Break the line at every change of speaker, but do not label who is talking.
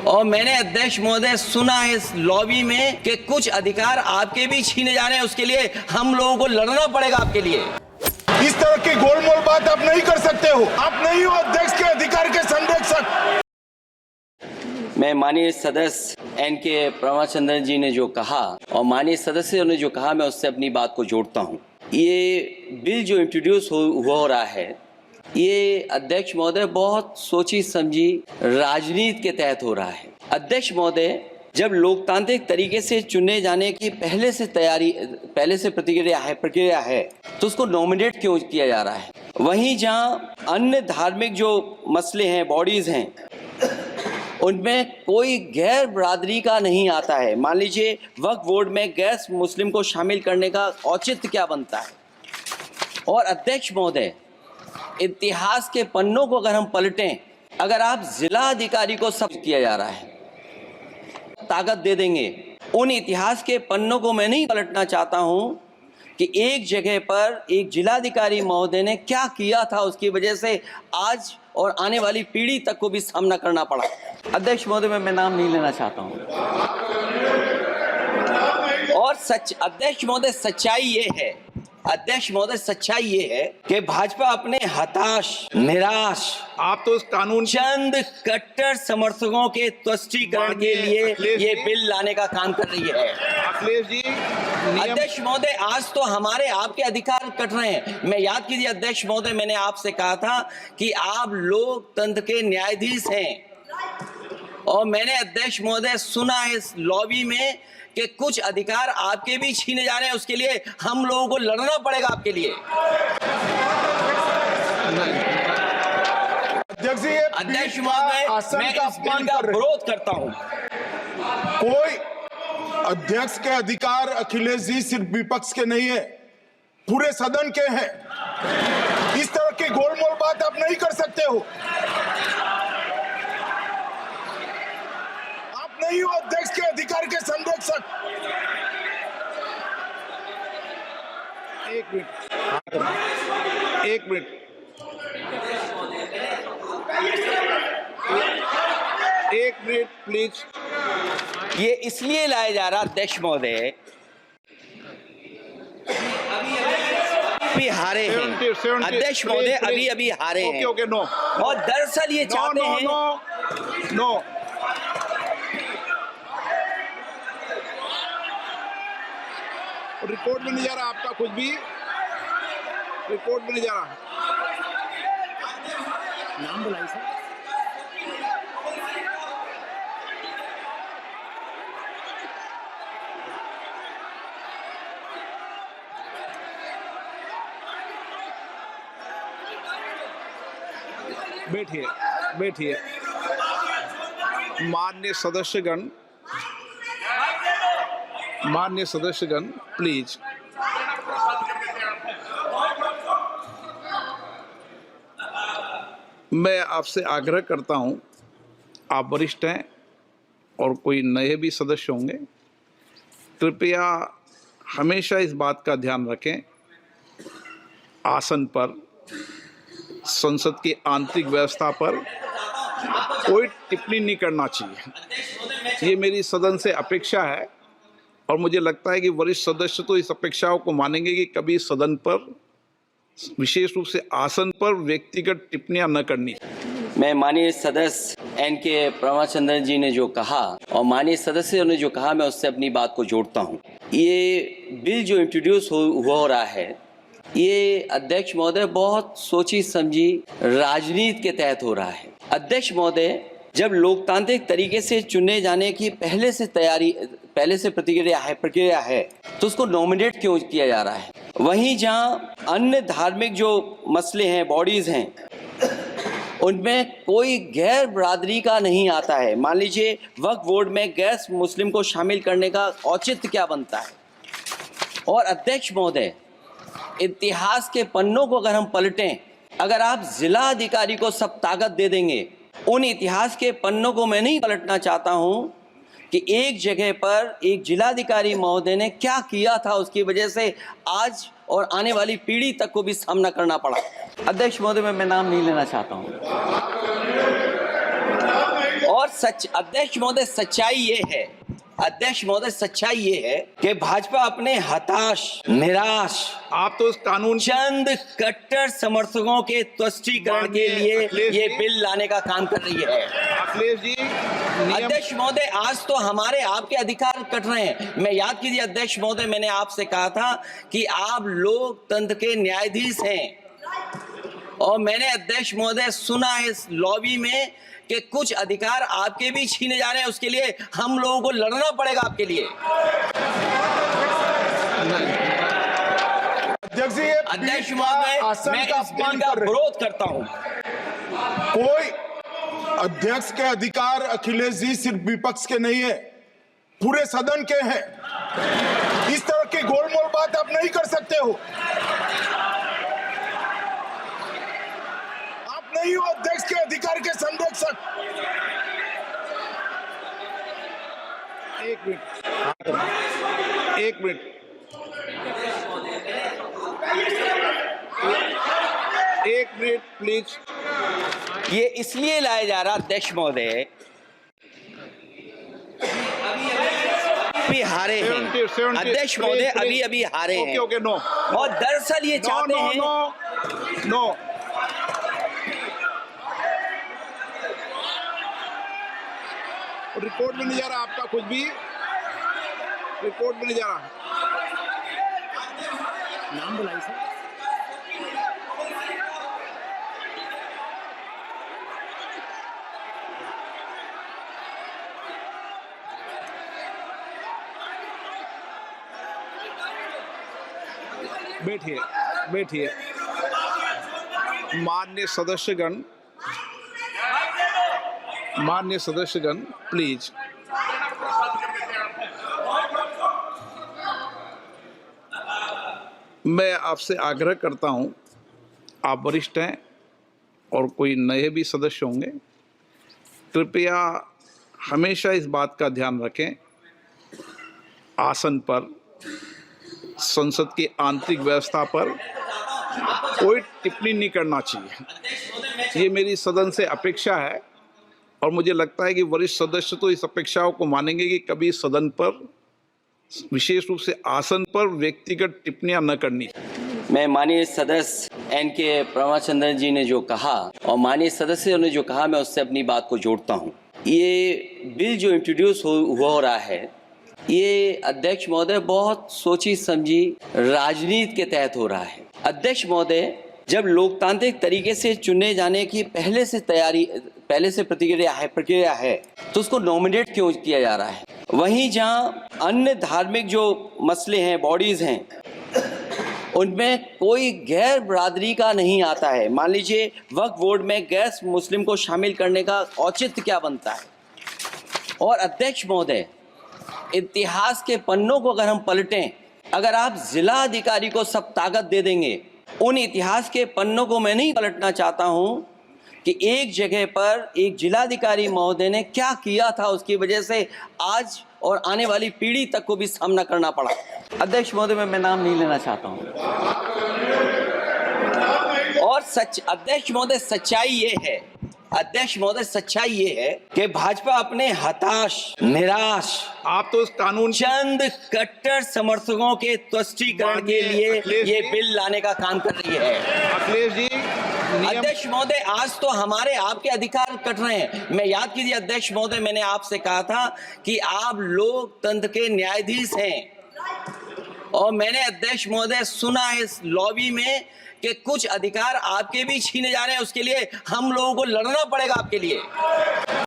और मैंने अध्यक्ष महोदय सुना है इस लॉबी में कि कुछ अधिकार आपके भी छीने जा रहे हैं, उसके लिए हम लोगों को लड़ना पड़ेगा आपके लिए।
इस तरह की गोलमोल बात आप नहीं कर सकते हो। आप नहीं हो अध्यक्ष के अधिकार के संरक्षक।
मैं माननीय सदस्य एनके प्रमाचंद्रन जी ने जो कहा और माननीय सदस्यों ने जो कहा, मैं उससे अपनी बात को जोड़ता हूं। ये बिल जो इंट्रोड्यूस हो रहा है, ये अध्यक्ष महोदय बहुत सोची समझी राजनीति के तहत हो रहा है। अध्यक्ष महोदय, जब लोकतांत्रिक तरीके से चुने जाने की पहले से प्रक्रिया है तो उसको नॉमिनेट क्यों किया जा रहा है? वहीं जहां अन्य धार्मिक जो मसले हैं, बॉडीज हैं, उनमें कोई गैर बरादरी का नहीं आता है। मान लीजिए वक्फ बोर्ड में गैर मुस्लिम को शामिल करने का औचित्य क्या बनता है? और अध्यक्ष महोदय, इतिहास के पन्नों को अगर हम पलटें, अगर आप जिला अधिकारी को सब किया जा रहा है, ताकत दे देंगे, उन इतिहास के पन्नों को मैं नहीं पलटना चाहता हूं कि एक जगह पर एक जिलाधिकारी महोदय ने क्या किया था, उसकी वजह से आज और आने वाली पीढ़ी तक को भी सामना करना पड़ा। अध्यक्ष महोदय, मैं नाम नहीं लेना चाहता हूं। और अध्यक्ष महोदय, सच्चाई ये है कि भाजपा अपने हताश, निराश,
आप तो उस कानून
चंद कट्टर समर्थकों के तुष्टीकरण के लिए ये बिल लाने का काम कर रही है।
अखिलेश जी,
अध्यक्ष महोदय, आज तो हमारे आपके अधिकार कट रहे हैं। मैं याद कीजिए अध्यक्ष महोदय, मैंने आपसे कहा था कि आप लोकतंत्र के न्यायाधीश हैं, और मैंने अध्यक्ष महोदय सुना है इस लॉबी में कि कुछ अधिकार आपके भी छीने जा रहे हैं, उसके लिए हम लोगों को लड़ना पड़ेगा आपके लिए। अध्यक्ष महोदय, मैं इस बिल का विरोध करता हूं।
कोई अध्यक्ष के अधिकार अखिलेश जी सिर्फ विपक्ष के नहीं है, पूरे सदन के हैं। इस तरह की गोलमोल बात आप नहीं कर सकते हो। आप नहीं हो अध्यक्ष के अधिकार के संरक्षक। एक मिनट प्लीज।
ये इसलिए लाया जा रहा अध्यक्ष महोदय, अभी हारे हैं अध्यक्ष महोदय, अभी हारे हैं।
नो।
और दरअसल ये चाहते हैं
नो। रिकॉर्ड में नहीं जा रहा आपका कुछ भी, रिकॉर्ड में नहीं जा रहा।
नाम बुलाई सर।
बैठिए। माननीय सदस्यगण, प्लीज। मैं आपसे आग्रह करता हूं, आप वरिष्ठ हैं और कोई नए भी सदस्य होंगे, कृपया हमेशा इस बात का ध्यान रखें, आसन पर, संसद की आंतरिक व्यवस्था पर कोई टिप्पणी नहीं करना चाहिए। ये मेरी सदन से अपेक्षा है, और मुझे लगता है कि वरिष्ठ सदस्य तो इस अपेक्षाओं को मानेंगे कि कभी सदन पर, विशेष रूप से आसन पर, व्यक्तिगत टिप्पणियां न करनी।
मैं माननीय सदस्य एनके प्रमाचंद्रन जी ने जो कहा और माननीय सदस्यों ने जो कहा, मैं उससे अपनी बात को जोड़ता हूं। ये बिल जो इंट्रोड्यूस हो रहा है, ये अध्यक्ष महोदय बहुत सोची समझी राजनीति के तहत हो रहा है। अध्यक्ष महोदय, जब लोकतांत्रिक तरीके से चुने जाने की पहले से प्रक्रिया है तो उसको नॉमिनेट क्यों किया जा रहा है? वहीं जहां अन्य धार्मिक जो मसले हैं, बॉडीज हैं, उनमें कोई गैर बरादरी का नहीं आता है। मान लीजिए वक्फ बोर्ड में गैर मुस्लिम को शामिल करने का औचित्य क्या बनता है? और अध्यक्ष महोदय, इतिहास के पन्नों को अगर हम पलटें, अगर आप जिला अधिकारी को सब ताकत दे देंगे, उन इतिहास के पन्नों को मैं नहीं पलटना चाहता हूं कि एक जगह पर एक जिलाधिकारी महोदय ने क्या किया था, उसकी वजह से आज और आने वाली पीढ़ी तक को भी सामना करना पड़ा। अध्यक्ष महोदय, मैं नाम नहीं लेना चाहता हूं। और अध्यक्ष महोदय सच्चाई ये है, अध्यक्ष महोदय सच्चाई ये है कि भाजपा अपने हताश, निराश,
आप तो उस कानून
चंद कट्टर समर्थकों के तुष्टीकरण के लिए ये बिल लाने का काम कर रही है।
अखिलेश जी,
अध्यक्ष महोदय, आज तो हमारे आपके अधिकार कट रहे हैं। मैं याद कीजिए अध्यक्ष महोदय, मैंने आपसे कहा था कि आप लोकतंत्र के न्यायाधीश हैं, और मैंने अध्यक्ष महोदय सुना है इस लॉबी में कि कुछ अधिकार आपके भी छीने जा रहे हैं। उसके लिए हम लोगों को लड़ना पड़ेगा आपके लिए। अध्यक्ष महोदय, मैं इस बिल का विरोध करता हूं।
कोई अध्यक्ष के अधिकार अखिलेश जी सिर्फ विपक्ष के नहीं है, पूरे सदन के हैं। इस तरह की गोलमोल बात आप नहीं कर सकते हो। आप नहीं हो अध्यक्ष के अधिकार के संरक्षक।
एक मिनट प्लीज।
ये इसलिए लाया जा रहा अध्यक्ष महोदय, अभी हारे हैं अध्यक्ष महोदय, अभी हारे हैं।
Okay, no.
और दरअसल ये चाहते हैं
नो। रिपोर्ट में नहीं जा रहा आपका कुछ भी, रिपोर्ट में नहीं जा रहा।
नाम बुलाइए सर।
बैठिए। माननीय सदस्यगण, प्लीज। मैं आपसे आग्रह करता हूं, आप वरिष्ठ हैं और कोई नए भी सदस्य होंगे, कृपया हमेशा इस बात का ध्यान रखें, आसन पर, संसद की आंतरिक व्यवस्था पर कोई टिप्पणी नहीं करना चाहिए। ये मेरी सदन से अपेक्षा है, और मुझे लगता है कि वरिष्ठ सदस्य तो इस अपेक्षाओं को मानेंगे कि कभी सदन पर, विशेष रूप से आसन पर, व्यक्तिगत टिप्पणियां न करनी।
मैं माननीय सदस्य एनके प्रमाचंद्रन जी ने जो कहा और माननीय सदस्यों ने जो कहा, मैं उससे अपनी बात को जोड़ता हूं। ये बिल जो इंट्रोड्यूस हो रहा है, ये अध्यक्ष महोदय बहुत सोची समझी राजनीति के तहत हो रहा है। अध्यक्ष महोदय, जब लोकतांत्रिक तरीके से चुने जाने की पहले से प्रक्रिया है, तो उसको नॉमिनेट क्यों किया जा रहा है? वहीं जहां अन्य धार्मिक जो मसले हैं, बॉडीज हैं, उनमें कोई गैर बरादरी का नहीं आता है। मान लीजिए वक्फ बोर्ड में गैर मुस्लिम को शामिल करने का औचित्य क्या बनता है? और अध्यक्ष महोदय, इतिहास के पन्नों को अगर हम पलटें, अगर आप जिला अधिकारी को सब ताकत दे देंगे, उन इतिहास के पन्नों को मैं नहीं पलटना चाहता हूं कि एक जगह पर एक जिलाधिकारी महोदय ने क्या किया था, उसकी वजह से आज और आने वाली पीढ़ी तक को भी सामना करना पड़ा। अध्यक्ष महोदय, मैं नाम नहीं लेना चाहता हूं। और अध्यक्ष महोदय सच्चाई ये है, अध्यक्ष महोदय सच्चाई ये है कि भाजपा अपने हताश, निराश,
आप तो उस कानून,
चंद कट्टर समर्थकों के तुष्टीकरण के लिए ये बिल लाने का काम कर रही है।
अखिलेश जी,
अध्यक्ष महोदय, आज तो हमारे आपके अधिकार कट रहे हैं। मैं याद कीजिए अध्यक्ष महोदय, मैंने आपसे कहा था कि आप लोकतंत्र के न्यायाधीश हैं, और मैंने अध्यक्ष महोदय सुना है इस लॉबी में कि कुछ अधिकार आपके भी छीने जा रहे हैं। उसके लिए हम लोगों को लड़ना पड़ेगा आपके लिए।